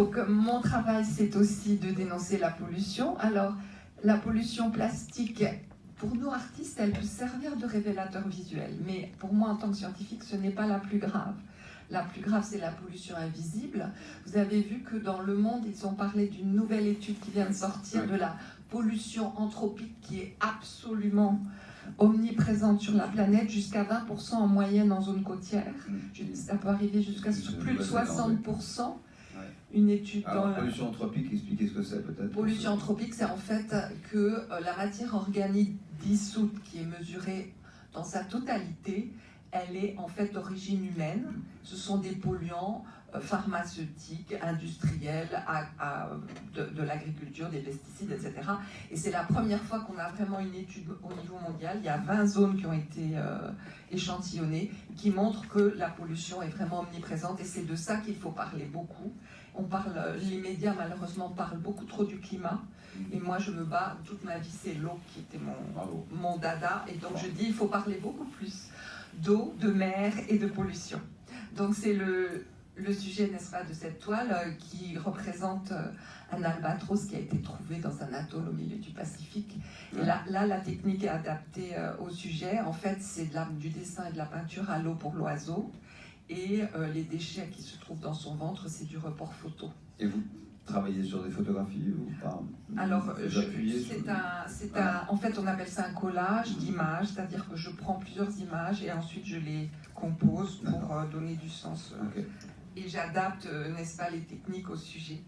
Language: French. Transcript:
Donc mon travail, c'est aussi de dénoncer la pollution. Alors, la pollution plastique, pour nous artistes, elle peut servir de révélateur visuel. Mais pour moi, en tant que scientifique, ce n'est pas la plus grave. La plus grave, c'est la pollution invisible. Vous avez vu que dans Le Monde, ils ont parlé d'une nouvelle étude qui vient de sortir de la pollution anthropique qui est absolument omniprésente sur la planète, jusqu'à 20% en moyenne en zone côtière. Ça peut arriver jusqu'à plus de 60%. Une étude alors, dans pollution anthropique, expliquez ce que c'est peut-être. Pollution anthropique, c'est en fait que la matière organique dissoute, qui est mesurée dans sa totalité, elle est en fait d'origine humaine. Ce sont des polluants pharmaceutiques, industriels, de l'agriculture, des pesticides, etc. Et c'est la première fois qu'on a vraiment une étude au niveau mondial. Il y a 20 zones qui ont été échantillonnées, qui montrent que la pollution est vraiment omniprésente. Et c'est de ça qu'il faut parler beaucoup. Les médias malheureusement parlent beaucoup trop du climat. Et moi je me bats, toute ma vie c'est l'eau qui était mon dada. Et donc je dis il faut parler beaucoup plus d'eau, de mer et de pollution. Donc c'est le sujet, n'est-ce pas, de cette toile qui représente un albatros qui a été trouvé dans un atoll au milieu du Pacifique. Et là la technique est adaptée au sujet. En fait, c'est du dessin et de la peinture à l'eau pour l'oiseau. Et les déchets qui se trouvent dans son ventre, c'est du report photo. Et vous travaillez sur des photographies ou pas? Alors, en fait, on appelle ça un collage d'images, c'est-à-dire que je prends plusieurs images et ensuite je les compose pour donner du sens. Et j'adapte, n'est-ce pas, les techniques au sujet.